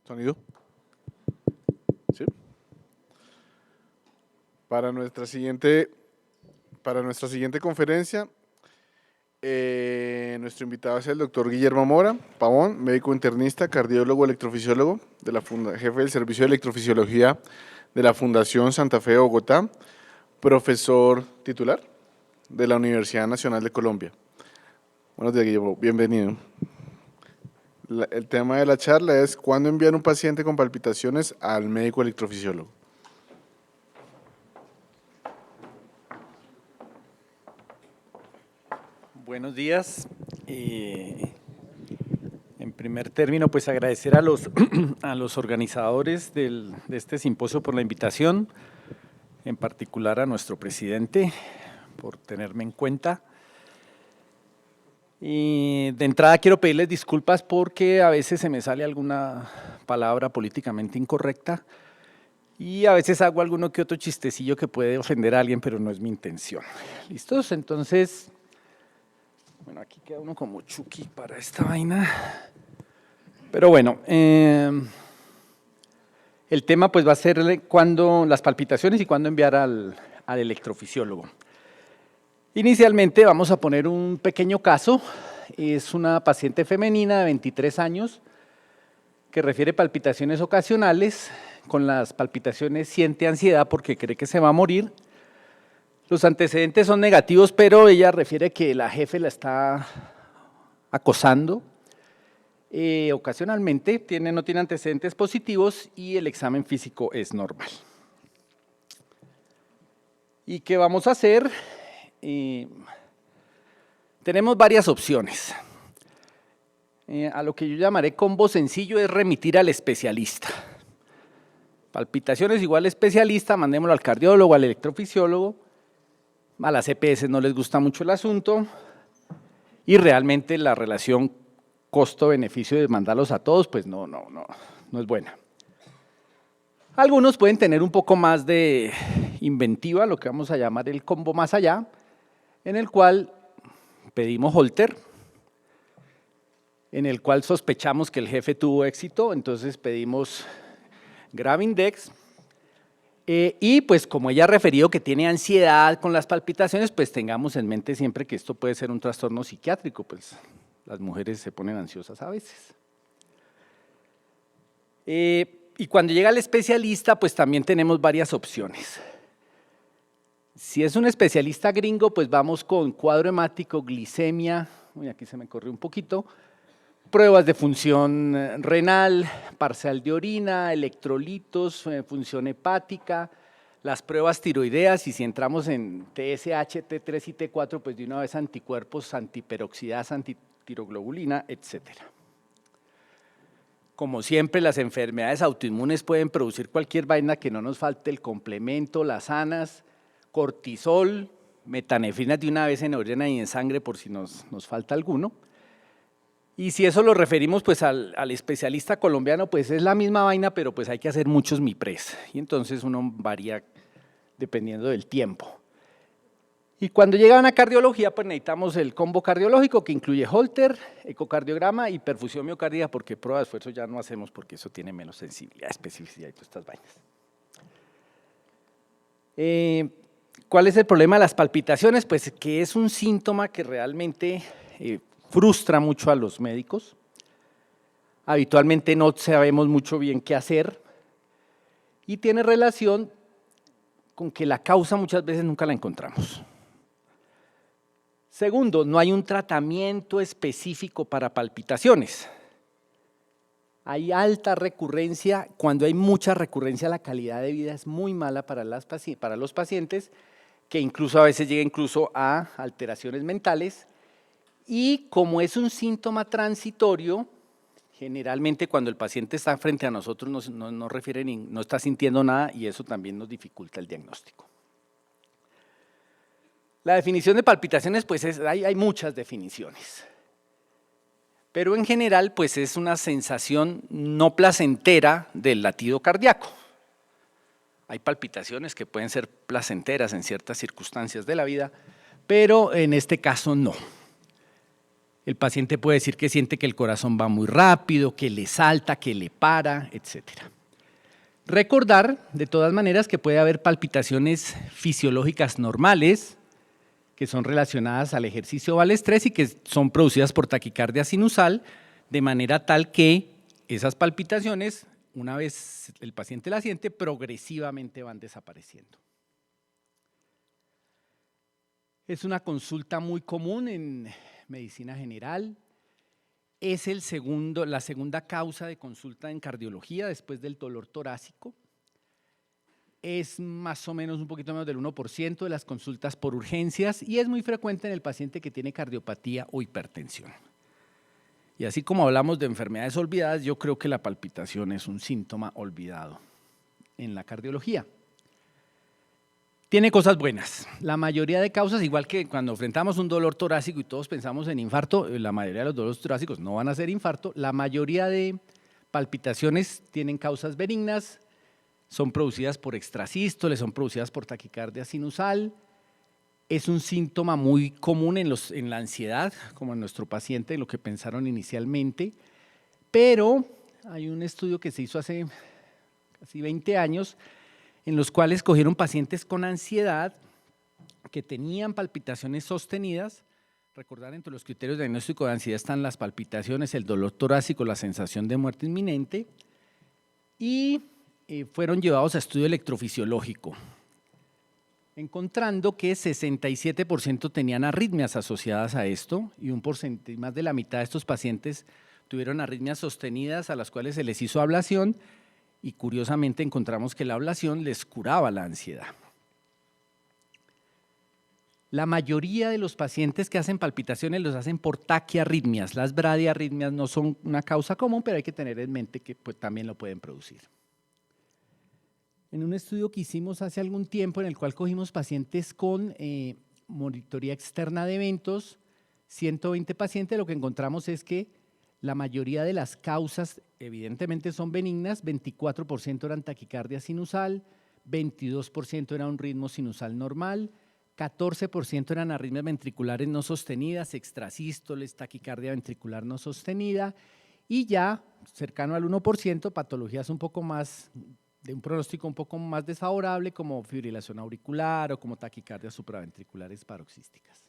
¿Sonido? ¿Sí? Para nuestra siguiente conferencia, nuestro invitado es el doctor Guillermo Mora Pavón, médico internista, cardiólogo, electrofisiólogo, jefe del servicio de electrofisiología de la Fundación Santa Fe de Bogotá, profesor titular de la Universidad Nacional de Colombia. Buenos días, Guillermo, bienvenido. El tema de la charla es ¿cuándo enviar un paciente con palpitaciones al médico electrofisiólogo? Buenos días. En primer término, pues agradecer a los organizadores de este simposio por la invitación, en particular a nuestro presidente por tenerme en cuenta. Y de entrada quiero pedirles disculpas porque a veces se me sale alguna palabra políticamente incorrecta y a veces hago alguno que otro chistecillo que puede ofender a alguien, pero no es mi intención. ¿Listos? Entonces, bueno, aquí queda uno como Chucky para esta vaina. Pero bueno, el tema pues va a ser cuándo las palpitaciones y cuándo enviar al electrofisiólogo. Inicialmente vamos a poner un pequeño caso. Es una paciente femenina de 23 años que refiere palpitaciones ocasionales. Con las palpitaciones siente ansiedad porque cree que se va a morir. Los antecedentes son negativos, pero ella refiere que la jefe la está acosando. Ocasionalmente no tiene antecedentes positivos y el examen físico es normal. ¿Y qué vamos a hacer? Tenemos varias opciones. A lo que yo llamaré combo sencillo es remitir al especialista. Palpitaciones igual especialista, mandémoslo al cardiólogo, al electrofisiólogo. A las EPS no les gusta mucho el asunto y realmente la relación costo-beneficio de mandarlos a todos, pues no es buena. Algunos pueden tener un poco más de inventiva, lo que vamos a llamar el combo más allá, en el cual pedimos Holter, en el cual sospechamos que el jefe tuvo éxito, entonces pedimos Gravindex, y pues como ella ha referido que tiene ansiedad con las palpitaciones, pues tengamos en mente siempre que esto puede ser un trastorno psiquiátrico, pues las mujeres se ponen ansiosas a veces. Y cuando llega el especialista, pues también tenemos varias opciones. Si es un especialista gringo, pues vamos con cuadro hemático, glicemia, aquí se me corrió un poquito, pruebas de función renal, parcial de orina, electrolitos, función hepática, las pruebas tiroideas y si entramos en TSH, T3 y T4, pues de una vez anticuerpos, antiperoxidasa, antitiroglobulina, etcétera. Como siempre, las enfermedades autoinmunes pueden producir cualquier vaina que no nos falte el complemento, las ANAS, cortisol, metanefrina de una vez en orina y en sangre por si nos falta alguno. Y si eso lo referimos pues al especialista colombiano, pues es la misma vaina, pero pues hay que hacer muchos MIPRES. Y entonces uno varía dependiendo del tiempo. Y cuando llega a una cardiología, pues necesitamos el combo cardiológico que incluye Holter, ecocardiograma y perfusión miocárdica, porque prueba de esfuerzo ya no hacemos porque eso tiene menos sensibilidad, especificidad y todas estas vainas. ¿Cuál es el problema de las palpitaciones? Pues que es un síntoma que realmente frustra mucho a los médicos. Habitualmente no sabemos mucho bien qué hacer y tiene relación con que la causa muchas veces nunca la encontramos. Segundo, no hay un tratamiento específico para palpitaciones. Hay alta recurrencia. Cuando hay mucha recurrencia, la calidad de vida es muy mala para los pacientes, que incluso a veces llega incluso a alteraciones mentales. Y como es un síntoma transitorio, generalmente cuando el paciente está frente a nosotros no está sintiendo nada y eso también nos dificulta el diagnóstico. La definición de palpitaciones, pues hay muchas definiciones, pero en general pues es una sensación no placentera del latido cardíaco. Hay palpitaciones que pueden ser placenteras en ciertas circunstancias de la vida, pero en este caso no. El paciente puede decir que siente que el corazón va muy rápido, que le salta, que le para, etc. Recordar, de todas maneras, que puede haber palpitaciones fisiológicas normales, que son relacionadas al ejercicio o al estrés y que son producidas por taquicardia sinusal, de manera tal que esas palpitaciones, una vez el paciente las siente, progresivamente van desapareciendo. Es una consulta muy común en medicina general. Es la segunda causa de consulta en cardiología después del dolor torácico. Es más o menos un poquito menos del 1% de las consultas por urgencias y es muy frecuente en el paciente que tiene cardiopatía o hipertensión. Y así como hablamos de enfermedades olvidadas, yo creo que la palpitación es un síntoma olvidado en la cardiología. Tiene cosas buenas. La mayoría de causas, igual que cuando enfrentamos un dolor torácico y todos pensamos en infarto, la mayoría de los dolores torácicos no van a ser infarto. La mayoría de palpitaciones tienen causas benignas, son producidas por extrasístoles, son producidas por taquicardia sinusal. Es un síntoma muy común en la ansiedad, como en nuestro paciente, en lo que pensaron inicialmente, pero hay un estudio que se hizo hace casi 20 años, en los cuales cogieron pacientes con ansiedad que tenían palpitaciones sostenidas. Recordar, entre los criterios de diagnóstico de ansiedad están las palpitaciones, el dolor torácico, la sensación de muerte inminente, y fueron llevados a estudio electrofisiológico, encontrando que 67% tenían arritmias asociadas a esto y más de la mitad de estos pacientes tuvieron arritmias sostenidas a las cuales se les hizo ablación y curiosamente encontramos que la ablación les curaba la ansiedad. La mayoría de los pacientes que hacen palpitaciones los hacen por taquiarritmias. Las bradiarritmias no son una causa común, pero hay que tener en mente que también lo pueden producir. En un estudio que hicimos hace algún tiempo en el cual cogimos pacientes con monitoría externa de eventos, 120 pacientes, lo que encontramos es que la mayoría de las causas evidentemente son benignas, 24% eran taquicardia sinusal, 22% era un ritmo sinusal normal, 14% eran arritmias ventriculares no sostenidas, extrasístoles, taquicardia ventricular no sostenida y ya cercano al 1% patologías un poco más de un pronóstico un poco más desfavorable como fibrilación auricular o como taquicardias supraventriculares paroxísticas.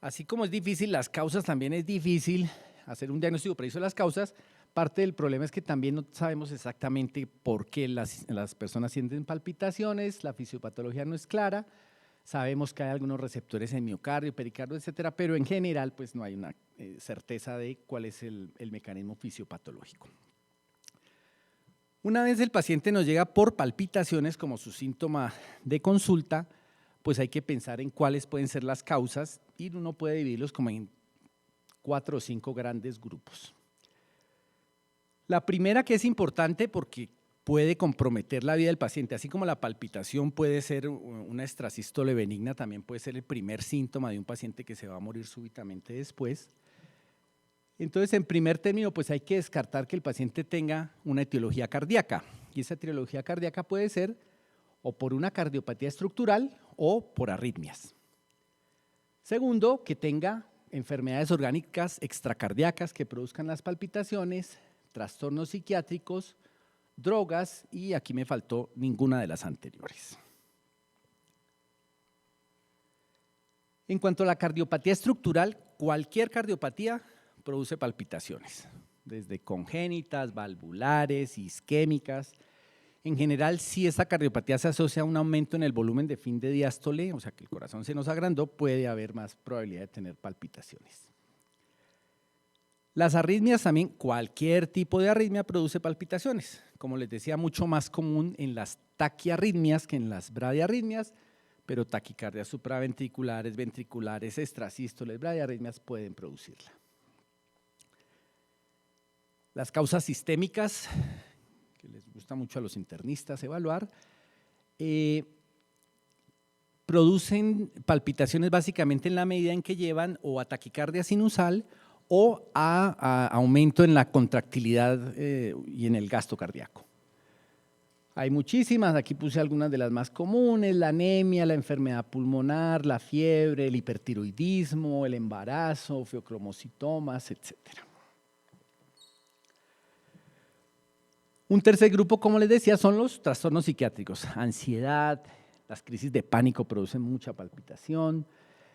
Así como es difícil las causas, también es difícil hacer un diagnóstico preciso de las causas. Parte del problema es que también no sabemos exactamente por qué las personas sienten palpitaciones, la fisiopatología no es clara, sabemos que hay algunos receptores en miocardio, pericardio, etcétera, pero en general pues no hay una certeza de cuál es el mecanismo fisiopatológico. Una vez el paciente nos llega por palpitaciones como su síntoma de consulta, pues hay que pensar en cuáles pueden ser las causas y uno puede dividirlos como en 4 o 5 grandes grupos. La primera, que es importante porque puede comprometer la vida del paciente, así como la palpitación puede ser una extrasístole benigna, también puede ser el primer síntoma de un paciente que se va a morir súbitamente después. Entonces, en primer término, pues hay que descartar que el paciente tenga una etiología cardíaca, y esa etiología cardíaca puede ser o por una cardiopatía estructural o por arritmias. Segundo, que tenga enfermedades orgánicas extracardíacas que produzcan las palpitaciones, trastornos psiquiátricos, drogas y aquí me faltó ninguna de las anteriores. En cuanto a la cardiopatía estructural, cualquier cardiopatía produce palpitaciones, desde congénitas, valvulares, isquémicas. En general, si esta cardiopatía se asocia a un aumento en el volumen de fin de diástole, o sea que el corazón se nos agrandó, puede haber más probabilidad de tener palpitaciones. Las arritmias también, cualquier tipo de arritmia produce palpitaciones. Como les decía, mucho más común en las taquiarritmias que en las bradiarritmias, pero taquicardias supraventriculares, ventriculares, extrasístoles, bradiarritmias pueden producirla. Las causas sistémicas, que les gusta mucho a los internistas evaluar, producen palpitaciones básicamente en la medida en que llevan o a taquicardia sinusal o a aumento en la contractilidad y en el gasto cardíaco. Hay muchísimas, aquí puse algunas de las más comunes: la anemia, la enfermedad pulmonar, la fiebre, el hipertiroidismo, el embarazo, feocromocitomas, etc. Un tercer grupo, como les decía, son los trastornos psiquiátricos: ansiedad, las crisis de pánico producen mucha palpitación,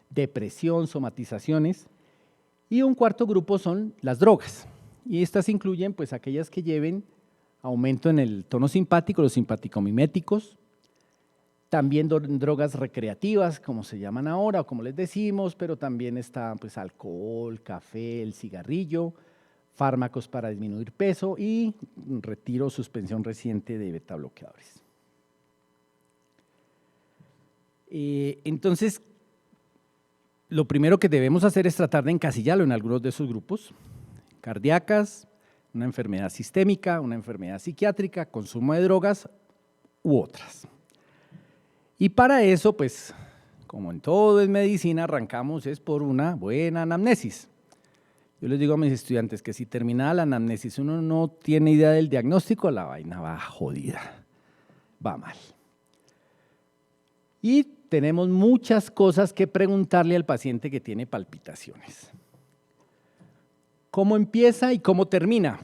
depresión, somatizaciones. Y un cuarto grupo son las drogas, y estas incluyen pues aquellas que lleven aumento en el tono simpático, los simpaticomiméticos, también drogas recreativas, como se llaman ahora o como les decimos, pero también está pues alcohol, café, el cigarrillo, fármacos para disminuir peso y retiro o suspensión reciente de betabloqueadores. Entonces, lo primero que debemos hacer es tratar de encasillarlo en algunos de esos grupos: cardíacas, una enfermedad sistémica, una enfermedad psiquiátrica, consumo de drogas u otras. Y para eso, pues, como en todo en medicina, arrancamos es por una buena anamnesis. Yo les digo a mis estudiantes que si terminada la anamnesis uno no tiene idea del diagnóstico, la vaina va jodida, va mal. Y tenemos muchas cosas que preguntarle al paciente que tiene palpitaciones. ¿Cómo empieza y cómo termina?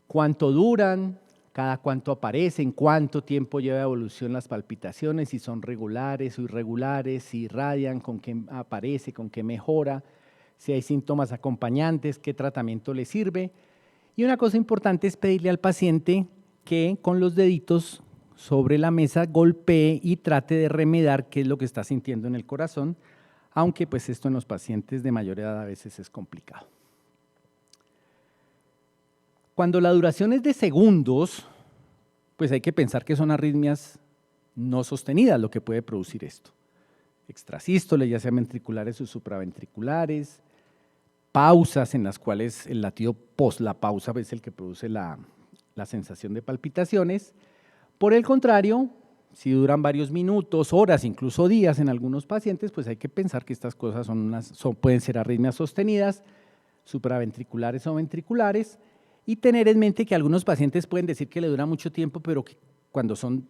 ¿Cuánto duran? ¿Cada cuánto aparecen? ¿Cuánto tiempo lleva evolución las palpitaciones? Si son regulares o irregulares, si irradian, con qué aparece, con qué mejora, si hay síntomas acompañantes, qué tratamiento le sirve. Y una cosa importante es pedirle al paciente que con los deditos sobre la mesa golpee y trate de remedar qué es lo que está sintiendo en el corazón, aunque pues esto en los pacientes de mayor edad a veces es complicado. Cuando la duración es de segundos, pues hay que pensar que son arritmias no sostenidas lo que puede producir esto. Extrasístoles, ya sean ventriculares o supraventriculares, pausas en las cuales el latido post la pausa es el que produce la sensación de palpitaciones. Por el contrario, si duran varios minutos, horas, incluso días en algunos pacientes, pues hay que pensar que estas cosas pueden ser arritmias sostenidas, supraventriculares o ventriculares, y tener en mente que algunos pacientes pueden decir que le dura mucho tiempo, pero que cuando son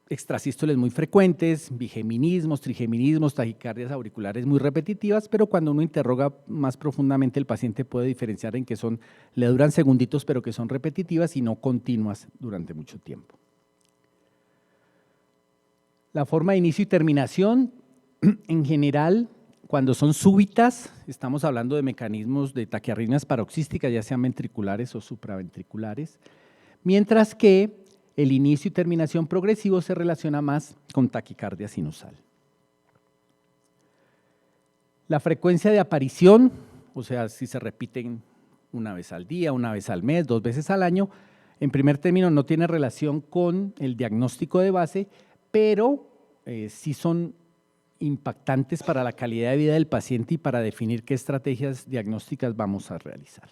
extrasístoles muy frecuentes, bigeminismos, trigeminismos, taquicardias auriculares muy repetitivas, pero cuando uno interroga más profundamente el paciente puede diferenciar en que le duran segunditos, pero que son repetitivas y no continuas durante mucho tiempo. La forma de inicio y terminación, en general, cuando son súbitas, estamos hablando de mecanismos de taquiarritmias paroxísticas, ya sean ventriculares o supraventriculares, mientras que el inicio y terminación progresivo se relaciona más con taquicardia sinusal. La frecuencia de aparición, o sea, si se repiten una vez al día, una vez al mes, 2 veces al año, en primer término no tiene relación con el diagnóstico de base, pero sí son impactantes para la calidad de vida del paciente y para definir qué estrategias diagnósticas vamos a realizar.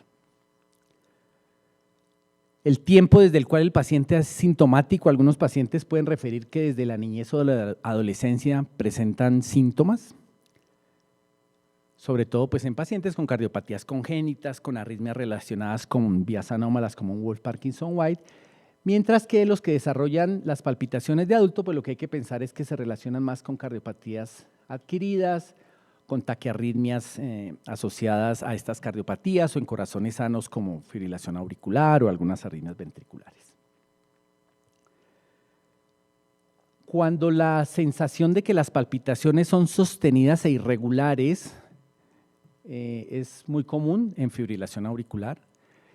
El tiempo desde el cual el paciente es sintomático, algunos pacientes pueden referir que desde la niñez o la adolescencia presentan síntomas, sobre todo pues en pacientes con cardiopatías congénitas, con arritmias relacionadas con vías anómalas como un Wolff-Parkinson-White, mientras que los que desarrollan las palpitaciones de adulto, pues lo que hay que pensar es que se relacionan más con cardiopatías adquiridas, con taquiarritmias asociadas a estas cardiopatías o en corazones sanos como fibrilación auricular o algunas arritmias ventriculares. Cuando la sensación de que las palpitaciones son sostenidas e irregulares es muy común en fibrilación auricular,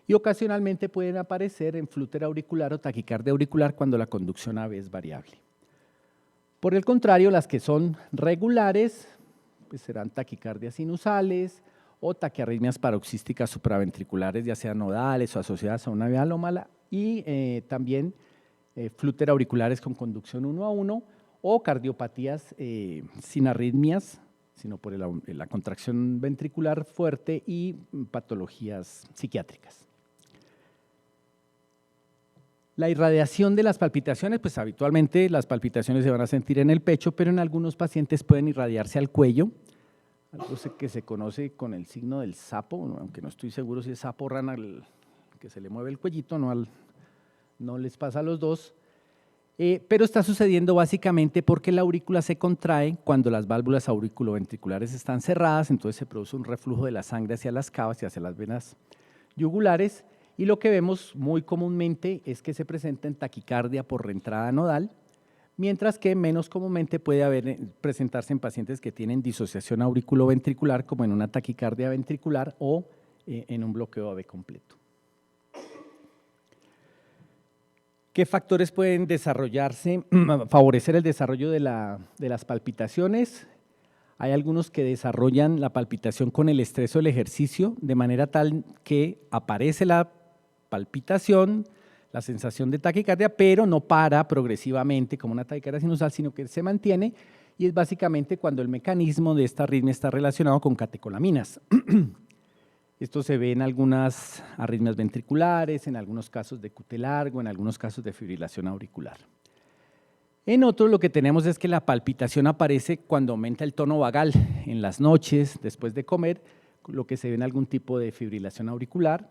y ocasionalmente pueden aparecer en flúter auricular o taquicardia auricular cuando la conducción AV es variable. Por el contrario, las que son regulares pues serán taquicardias sinusales o taquiarritmias paroxísticas supraventriculares, ya sean nodales o asociadas a una vía anómala, y también flúter auriculares con conducción 1 a 1 o cardiopatías sin arritmias, sino por la contracción ventricular fuerte y patologías psiquiátricas. La irradiación de las palpitaciones, pues habitualmente las palpitaciones se van a sentir en el pecho, pero en algunos pacientes pueden irradiarse al cuello, algo que se conoce con el signo del sapo, aunque no estoy seguro si es sapo o rana el que se le mueve el cuellito, no no les pasa a los dos, pero está sucediendo básicamente porque la aurícula se contrae cuando las válvulas auriculoventriculares están cerradas, entonces se produce un reflujo de la sangre hacia las cavas y hacia las venas yugulares, y lo que vemos muy comúnmente es que se presenta en taquicardia por reentrada nodal, mientras que menos comúnmente puede presentarse en pacientes que tienen disociación auriculoventricular, como en una taquicardia ventricular o en un bloqueo AV completo. ¿Qué factores pueden favorecer el desarrollo de las palpitaciones? Hay algunos que desarrollan la palpitación con el estrés o el ejercicio, de manera tal que aparece la palpitación, la sensación de taquicardia, pero no para progresivamente como una taquicardia sinusal, sino que se mantiene, y es básicamente cuando el mecanismo de esta arritmia está relacionado con catecolaminas. Esto se ve en algunas arritmias ventriculares, en algunos casos de QT largo, en algunos casos de fibrilación auricular. En otros lo que tenemos es que la palpitación aparece cuando aumenta el tono vagal en las noches, después de comer, lo que se ve en algún tipo de fibrilación auricular.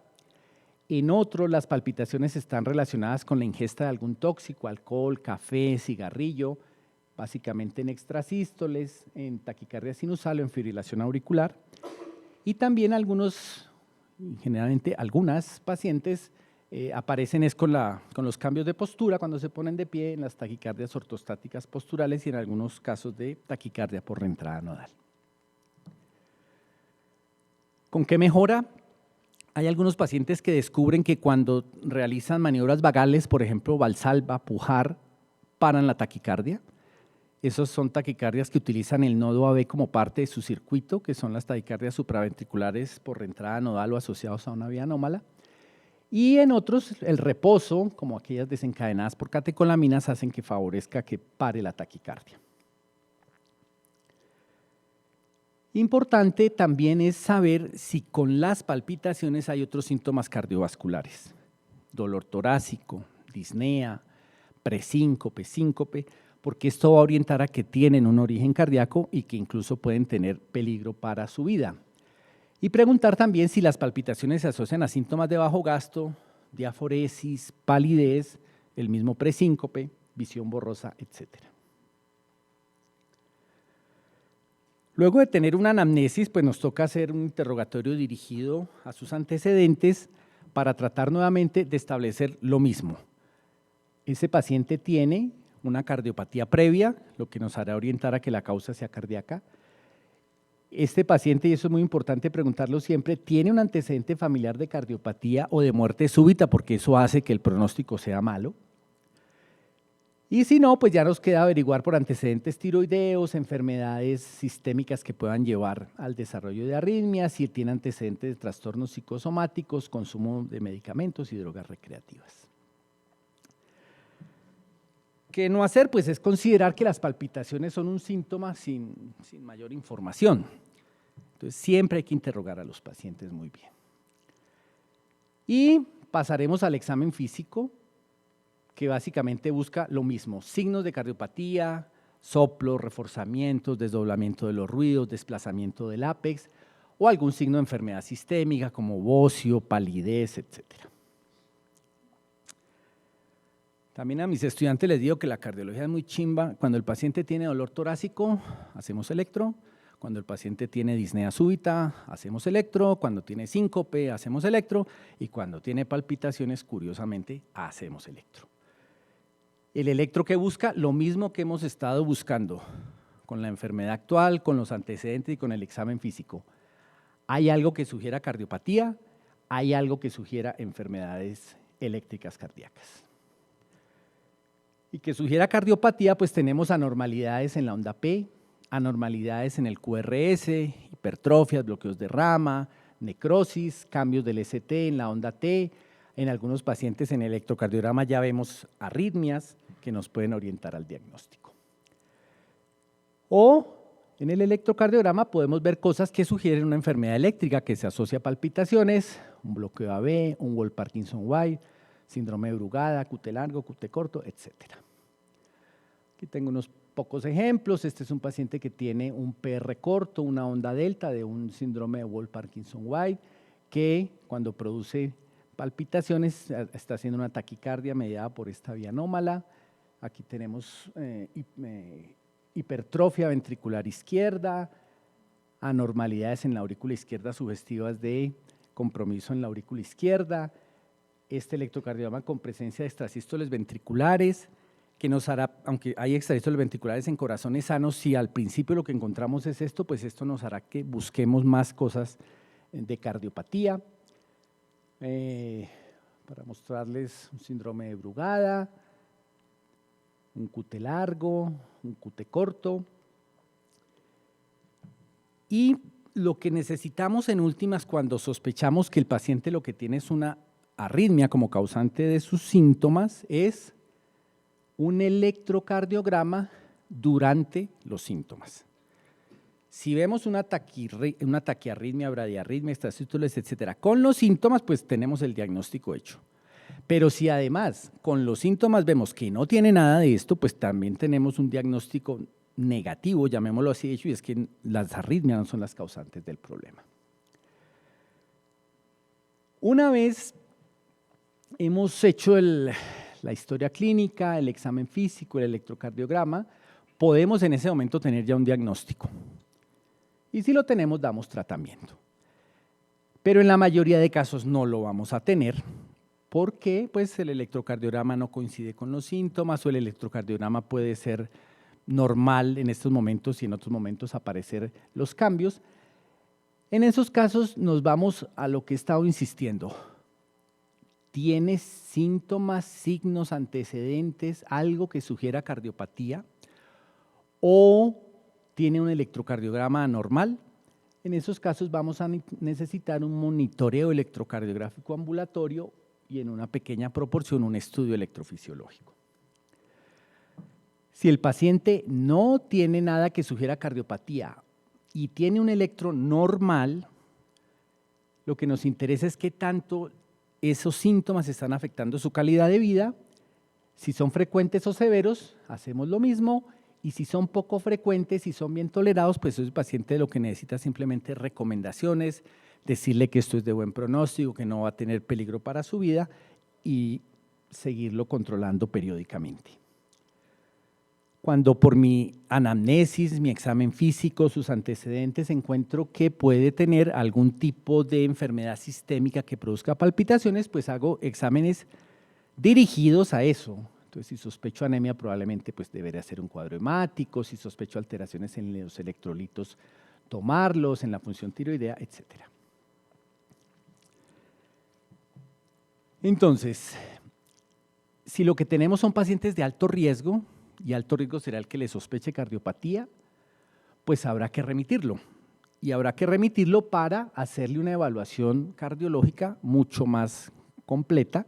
En otros las palpitaciones están relacionadas con la ingesta de algún tóxico, alcohol, café, cigarrillo, básicamente en extrasístoles, en taquicardia sinusal o en fibrilación auricular. Y también generalmente algunas pacientes aparecen con los cambios de postura cuando se ponen de pie en las taquicardias ortostáticas posturales y en algunos casos de taquicardia por reentrada nodal. ¿Con qué mejora? Hay algunos pacientes que descubren que cuando realizan maniobras vagales, por ejemplo, Valsalva, pujar, paran la taquicardia. Esos son taquicardias que utilizan el nodo AV como parte de su circuito, que son las taquicardias supraventriculares por reentrada nodal o asociados a una vía anómala. Y en otros, el reposo, como aquellas desencadenadas por catecolaminas, hacen que favorezca que pare la taquicardia. Importante también es saber si con las palpitaciones hay otros síntomas cardiovasculares. Dolor torácico, disnea, presíncope, síncope, porque esto va a orientar a que tienen un origen cardíaco y que incluso pueden tener peligro para su vida. Y preguntar también si las palpitaciones se asocian a síntomas de bajo gasto, diaforesis, palidez, el mismo presíncope, visión borrosa, etc. Luego de tener una anamnesis, pues nos toca hacer un interrogatorio dirigido a sus antecedentes para tratar nuevamente de establecer lo mismo. Ese paciente tiene una cardiopatía previa, lo que nos hará orientar a que la causa sea cardíaca. Este paciente, y eso es muy importante preguntarlo siempre, tiene un antecedente familiar de cardiopatía o de muerte súbita, porque eso hace que el pronóstico sea malo. Y si no, pues ya nos queda averiguar por antecedentes tiroideos, enfermedades sistémicas que puedan llevar al desarrollo de arritmias, si tiene antecedentes de trastornos psicosomáticos, consumo de medicamentos y drogas recreativas. ¿Qué no hacer? Pues es considerar que las palpitaciones son un síntoma sin mayor información. Entonces siempre hay que interrogar a los pacientes muy bien. Y pasaremos al examen físico, que básicamente busca lo mismo: signos de cardiopatía, soplo, reforzamientos, desdoblamiento de los ruidos, desplazamiento del ápex o algún signo de enfermedad sistémica como bocio, palidez, etc. También a mis estudiantes les digo que la cardiología es muy chimba. Cuando el paciente tiene dolor torácico, hacemos electro. Cuando el paciente tiene disnea súbita, hacemos electro. Cuando tiene síncope, hacemos electro. Y cuando tiene palpitaciones, curiosamente, hacemos electro. El electro que busca lo mismo que hemos estado buscando con la enfermedad actual, con los antecedentes y con el examen físico. ¿Hay algo que sugiera cardiopatía? ¿Hay algo que sugiera enfermedades eléctricas cardíacas? Y que sugiera cardiopatía, pues tenemos anormalidades en la onda P, anormalidades en el QRS, hipertrofias, bloqueos de rama, necrosis, cambios del ST en la onda T. En algunos pacientes en el electrocardiograma ya vemos arritmias que nos pueden orientar al diagnóstico. O en el electrocardiograma podemos ver cosas que sugieren una enfermedad eléctrica que se asocia a palpitaciones, un bloqueo AV, un Wolff-Parkinson-White, síndrome de Brugada, QT largo, QT corto, etc. Aquí tengo unos pocos ejemplos. Este es un paciente que tiene un PR corto, una onda delta de un síndrome de Wolff-Parkinson-White, que cuando produce palpitaciones, está haciendo una taquicardia mediada por esta vía anómala. Aquí tenemos hipertrofia ventricular izquierda, anormalidades en la aurícula izquierda sugestivas de compromiso en la aurícula izquierda, este electrocardiograma con presencia de extrasístoles ventriculares, que nos hará, aunque hay extrasístoles ventriculares en corazones sanos, si al principio lo que encontramos es esto, pues esto nos hará que busquemos más cosas de cardiopatía. Para mostrarles un síndrome de Brugada, un QT largo, un QT corto. Y lo que necesitamos en últimas cuando sospechamos que el paciente lo que tiene es una arritmia como causante de sus síntomas es un electrocardiograma durante los síntomas. Si vemos una taquiarritmia, bradiarritmia, extrasístoles, etcétera, con los síntomas, pues tenemos el diagnóstico hecho. Pero si además con los síntomas vemos que no tiene nada de esto, pues también tenemos un diagnóstico negativo, llamémoslo así, hecho, y es que las arritmias no son las causantes del problema. Una vez hemos hecho la historia clínica, el examen físico, el electrocardiograma, podemos en ese momento tener ya un diagnóstico. Y si lo tenemos, damos tratamiento. Pero en la mayoría de casos no lo vamos a tener porque pues, el electrocardiograma no coincide con los síntomas o el electrocardiograma puede ser normal en estos momentos y en otros momentos aparecer los cambios. En esos casos nos vamos a lo que he estado insistiendo. ¿Tienes síntomas, signos, antecedentes, algo que sugiera cardiopatía? ¿O tiene un electrocardiograma anormal? En esos casos vamos a necesitar un monitoreo electrocardiográfico ambulatorio y en una pequeña proporción un estudio electrofisiológico. Si el paciente no tiene nada que sugiera cardiopatía y tiene un electro normal, lo que nos interesa es qué tanto esos síntomas están afectando su calidad de vida. Si son frecuentes o severos, hacemos lo mismo, y si son poco frecuentes y son bien tolerados, pues el paciente lo que necesita simplemente recomendaciones, decirle que esto es de buen pronóstico, que no va a tener peligro para su vida y seguirlo controlando periódicamente. Cuando por mi anamnesis, mi examen físico, sus antecedentes, encuentro que puede tener algún tipo de enfermedad sistémica que produzca palpitaciones, pues hago exámenes dirigidos a eso. Entonces, si sospecho anemia, probablemente pues, debería ser un cuadro hemático, si sospecho alteraciones en los electrolitos, tomarlos, en la función tiroidea, etc. Entonces, si lo que tenemos son pacientes de alto riesgo, y alto riesgo será el que le sospeche cardiopatía, pues habrá que remitirlo. Y habrá que remitirlo para hacerle una evaluación cardiológica mucho más completa,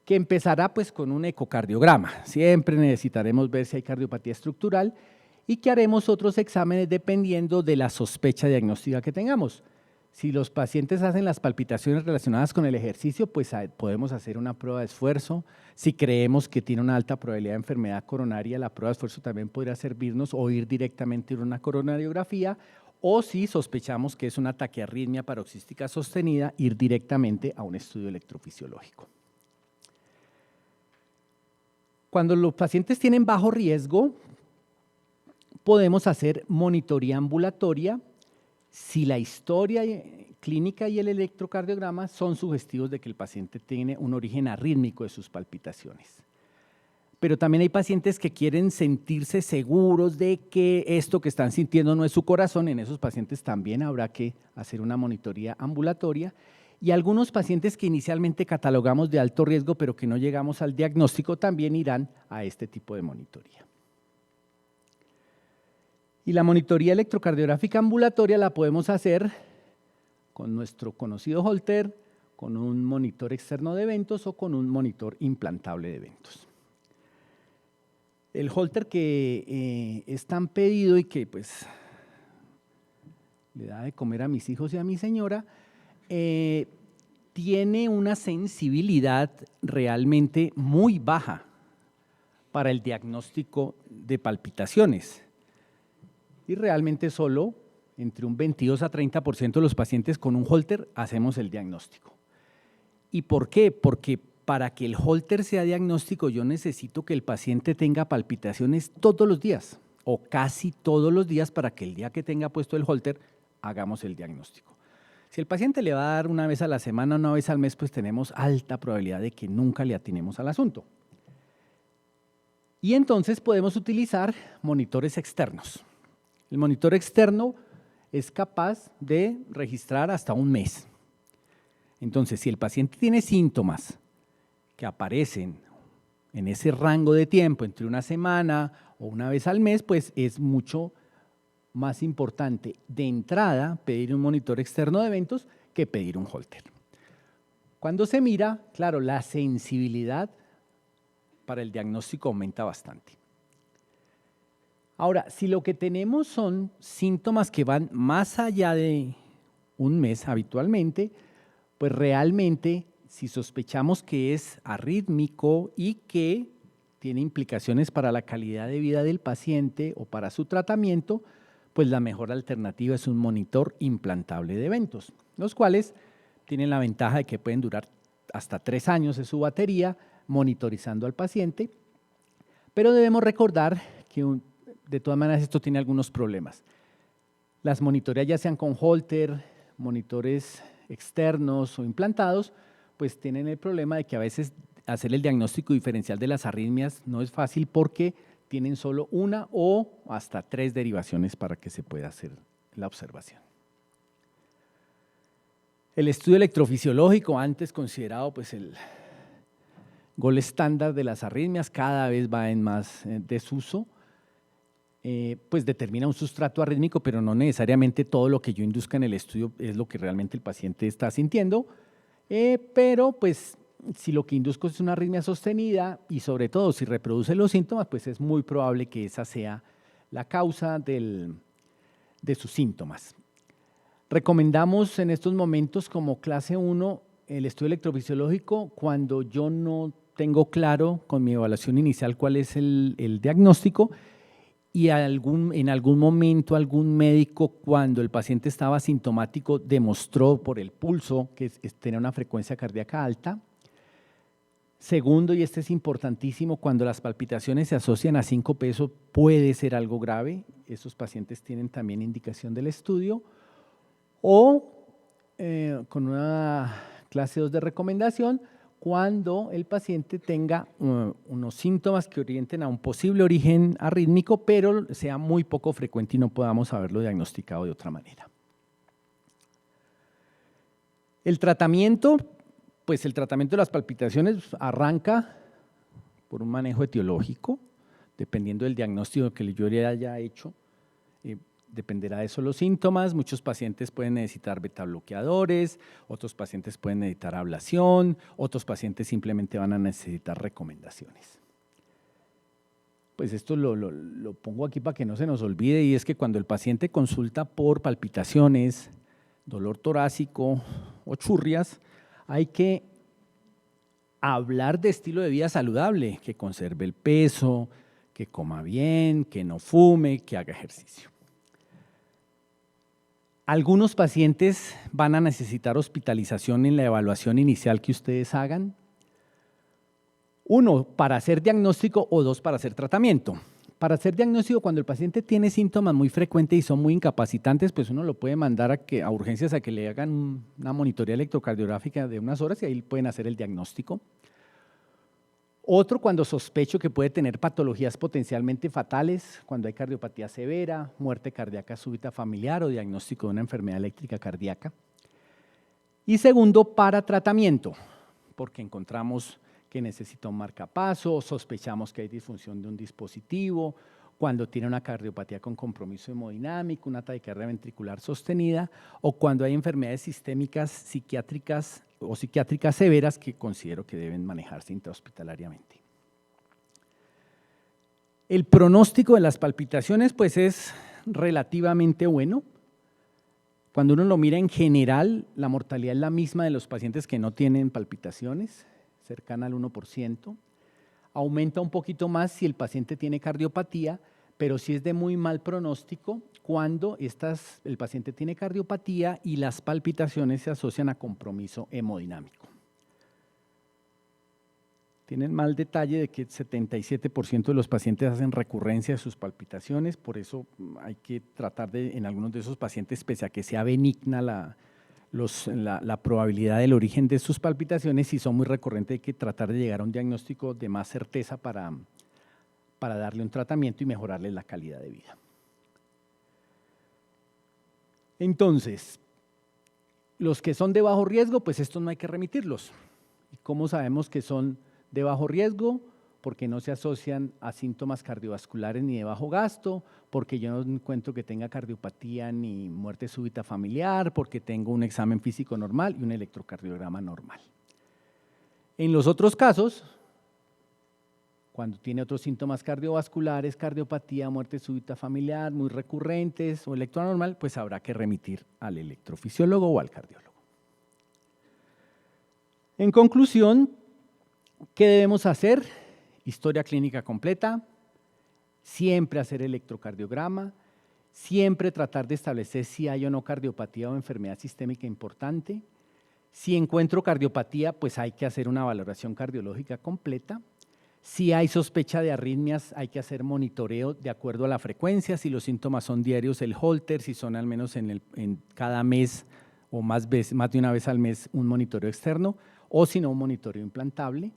que empezará pues con un ecocardiograma. Siempre necesitaremos ver si hay cardiopatía estructural y que haremos otros exámenes dependiendo de la sospecha diagnóstica que tengamos. Si los pacientes hacen las palpitaciones relacionadas con el ejercicio, pues podemos hacer una prueba de esfuerzo. Si creemos que tiene una alta probabilidad de enfermedad coronaria, la prueba de esfuerzo también podría servirnos o ir directamente a una coronariografía, o si sospechamos que es una taquiarritmia paroxística sostenida, ir directamente a un estudio electrofisiológico. Cuando los pacientes tienen bajo riesgo, podemos hacer monitoría ambulatoria si la historia clínica y el electrocardiograma son sugestivos de que el paciente tiene un origen arrítmico de sus palpitaciones. Pero también hay pacientes que quieren sentirse seguros de que esto que están sintiendo no es su corazón. En esos pacientes también habrá que hacer una monitoría ambulatoria. Y algunos pacientes que inicialmente catalogamos de alto riesgo, pero que no llegamos al diagnóstico, también irán a este tipo de monitoría. Y la monitoría electrocardiográfica ambulatoria la podemos hacer con nuestro conocido Holter, con un monitor externo de eventos o con un monitor implantable de eventos. El Holter que es tan pedido y que pues le da de comer a mis hijos y a mi señora, tiene una sensibilidad realmente muy baja para el diagnóstico de palpitaciones. Y realmente solo entre un 22 a 30% de los pacientes con un Holter hacemos el diagnóstico. ¿Y por qué? Porque para que el Holter sea diagnóstico, yo necesito que el paciente tenga palpitaciones todos los días o casi todos los días para que el día que tenga puesto el Holter hagamos el diagnóstico. Si el paciente le va a dar una vez a la semana, una vez al mes, pues tenemos alta probabilidad de que nunca le atinemos al asunto. Y entonces podemos utilizar monitores externos. El monitor externo es capaz de registrar hasta un mes. Entonces, si el paciente tiene síntomas que aparecen en ese rango de tiempo, entre una semana o una vez al mes, pues es mucho más importante de entrada pedir un monitor externo de eventos que pedir un Holter. Cuando se mira, claro, la sensibilidad para el diagnóstico aumenta bastante. Ahora, si lo que tenemos son síntomas que van más allá de un mes habitualmente, pues realmente si sospechamos que es arrítmico y que tiene implicaciones para la calidad de vida del paciente o para su tratamiento, pues la mejor alternativa es un monitor implantable de eventos, los cuales tienen la ventaja de que pueden durar hasta 3 años de su batería monitorizando al paciente, pero debemos recordar que de todas maneras esto tiene algunos problemas. Las monitoreas, ya sean con Holter, monitores externos o implantados, pues tienen el problema de que a veces hacer el diagnóstico diferencial de las arritmias no es fácil porque tienen solo una o hasta 3 derivaciones para que se pueda hacer la observación. El estudio electrofisiológico, antes considerado pues el gold estándar de las arritmias, cada vez va en más desuso, pues determina un sustrato arrítmico, pero no necesariamente todo lo que yo induzca en el estudio es lo que realmente el paciente está sintiendo, pero pues si lo que induzco es una arritmia sostenida y sobre todo si reproduce los síntomas, pues es muy probable que esa sea la causa de sus síntomas. Recomendamos en estos momentos como clase 1 el estudio electrofisiológico cuando yo no tengo claro con mi evaluación inicial cuál es el diagnóstico y en algún momento algún médico cuando el paciente estaba sintomático demostró por el pulso que tenía una frecuencia cardíaca alta. Segundo, y este es importantísimo, cuando las palpitaciones se asocian a síncope, eso puede ser algo grave. Esos pacientes tienen también indicación del estudio. O con una clase 2 de recomendación, cuando el paciente tenga unos síntomas que orienten a un posible origen arrítmico, pero sea muy poco frecuente y no podamos haberlo diagnosticado de otra manera. El tratamiento, pues el tratamiento de las palpitaciones arranca por un manejo etiológico, dependiendo del diagnóstico que yo le haya hecho. Dependerá de eso los síntomas. Muchos pacientes pueden necesitar betabloqueadores, otros pacientes pueden necesitar ablación, otros pacientes simplemente van a necesitar recomendaciones. Pues esto lo pongo aquí para que no se nos olvide, y es que cuando el paciente consulta por palpitaciones, dolor torácico o churrias, hay que hablar de estilo de vida saludable, que conserve el peso, que coma bien, que no fume, que haga ejercicio. Algunos pacientes van a necesitar hospitalización en la evaluación inicial que ustedes hagan. 1, para hacer diagnóstico o 2, para hacer tratamiento. Para hacer diagnóstico, cuando el paciente tiene síntomas muy frecuentes y son muy incapacitantes, pues uno lo puede mandar a urgencias a que le hagan una monitoría electrocardiográfica de unas horas y ahí pueden hacer el diagnóstico. Otro, cuando sospecho que puede tener patologías potencialmente fatales, cuando hay cardiopatía severa, muerte cardíaca súbita familiar o diagnóstico de una enfermedad eléctrica cardíaca. Y segundo, para tratamiento, porque encontramos que necesita un marcapaso, o sospechamos que hay disfunción de un dispositivo, cuando tiene una cardiopatía con compromiso hemodinámico, una taquicardia ventricular sostenida, o cuando hay enfermedades sistémicas psiquiátricas o psiquiátricas severas que considero que deben manejarse intrahospitalariamente. El pronóstico de las palpitaciones pues es relativamente bueno. Cuando uno lo mira en general, la mortalidad es la misma de los pacientes que no tienen palpitaciones, cercana al 1%. Aumenta un poquito más si el paciente tiene cardiopatía, pero sí es de muy mal pronóstico cuando el paciente tiene cardiopatía y las palpitaciones se asocian a compromiso hemodinámico. Tiene el mal detalle de que el 77% de los pacientes hacen recurrencia de sus palpitaciones, por eso hay que tratar de, en algunos de esos pacientes, pese a que sea benigna la probabilidad del origen de sus palpitaciones, si son muy recurrentes hay que tratar de llegar a un diagnóstico de más certeza para darle un tratamiento y mejorarle la calidad de vida. Entonces, los que son de bajo riesgo, pues estos no hay que remitirlos. ¿Y cómo sabemos que son de bajo riesgo? Porque no se asocian a síntomas cardiovasculares ni de bajo gasto, porque yo no encuentro que tenga cardiopatía ni muerte súbita familiar, porque tengo un examen físico normal y un electrocardiograma normal. En los otros casos, cuando tiene otros síntomas cardiovasculares, cardiopatía, muerte súbita familiar, muy recurrentes o electroanormal, pues habrá que remitir al electrofisiólogo o al cardiólogo. En conclusión, ¿qué debemos hacer? Historia clínica completa, siempre hacer electrocardiograma, siempre tratar de establecer si hay o no cardiopatía o enfermedad sistémica importante. Si encuentro cardiopatía, pues hay que hacer una valoración cardiológica completa. Si hay sospecha de arritmias, hay que hacer monitoreo de acuerdo a la frecuencia, si los síntomas son diarios, el Holter, si son al menos en cada mes o más de una vez al mes un monitoreo externo, o si no un monitoreo implantable.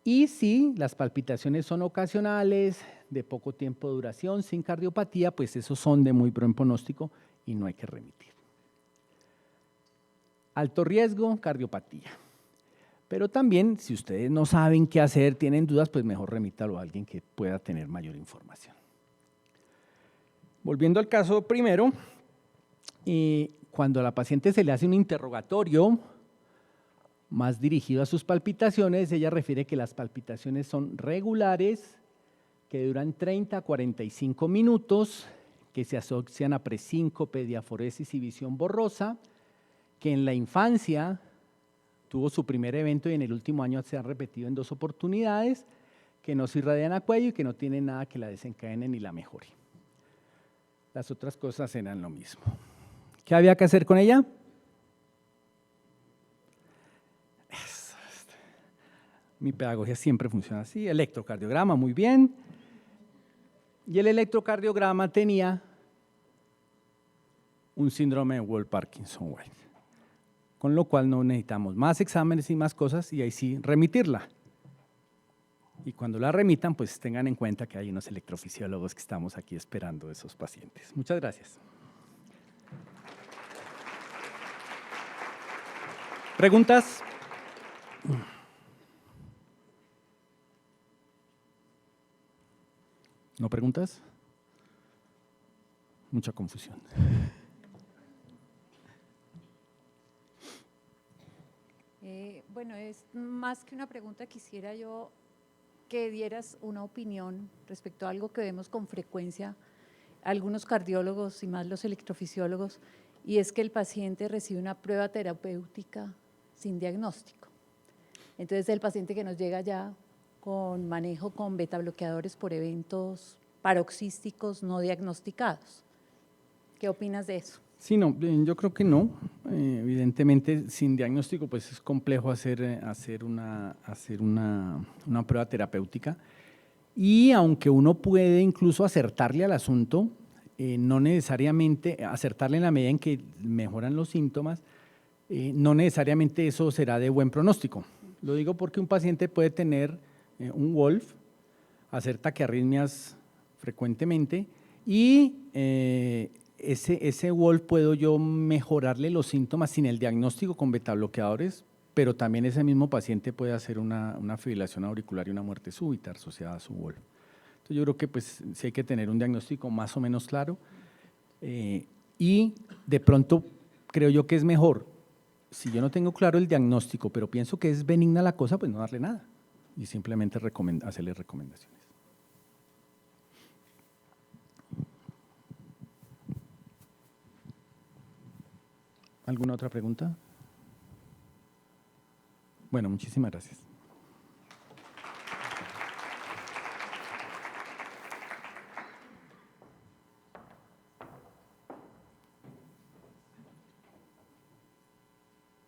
Y si las palpitaciones son ocasionales, de poco tiempo de duración, sin cardiopatía, pues esos son de muy buen pronóstico y no hay que remitir. Alto riesgo, cardiopatía. Pero también, si ustedes no saben qué hacer, tienen dudas, pues mejor remítalo a alguien que pueda tener mayor información. Volviendo al caso primero, cuando a la paciente se le hace un interrogatorio más dirigido a sus palpitaciones, ella refiere que las palpitaciones son regulares, que duran 30 a 45 minutos, que se asocian a presíncope, diaforesis y visión borrosa, que en la infancia tuvo su primer evento y en el último año se ha repetido en 2 oportunidades, que no se irradian a cuello y que no tiene nada que la desencadene ni la mejore. Las otras cosas eran lo mismo. ¿Qué había que hacer con ella? Mi pedagogía siempre funciona así, electrocardiograma, muy bien. Y el electrocardiograma tenía un síndrome de Wolff-Parkinson-White, con lo cual no necesitamos más exámenes y más cosas y ahí sí remitirla. Y cuando la remitan, pues tengan en cuenta que hay unos electrofisiólogos que estamos aquí esperando a esos pacientes. Muchas gracias. ¿Preguntas? ¿No preguntas? Mucha confusión. Bueno, es más que una pregunta, quisiera yo que dieras una opinión respecto a algo que vemos con frecuencia algunos cardiólogos y más los electrofisiólogos, y es que el paciente recibe una prueba terapéutica sin diagnóstico. Entonces, el paciente que nos llega ya con manejo con beta bloqueadores por eventos paroxísticos no diagnosticados. ¿Qué opinas de eso? Sí, no, yo creo que no. Evidentemente, sin diagnóstico, pues es complejo hacer una prueba terapéutica. Y aunque uno puede incluso acertarle al asunto, no necesariamente acertarle en la medida en que mejoran los síntomas, no necesariamente eso será de buen pronóstico. Lo digo porque un paciente puede tener un Wolff, hacer taquiarritmias frecuentemente y ese Wolff puedo yo mejorarle los síntomas sin el diagnóstico con beta bloqueadores, pero también ese mismo paciente puede hacer una fibrilación auricular y una muerte súbita asociada a su Wolff. Entonces yo creo que pues sí hay que tener un diagnóstico más o menos claro y de pronto creo yo que es mejor, si yo no tengo claro el diagnóstico, pero pienso que es benigna la cosa, pues no darle nada y simplemente hacerle recomendaciones. ¿Alguna otra pregunta? Bueno, muchísimas gracias.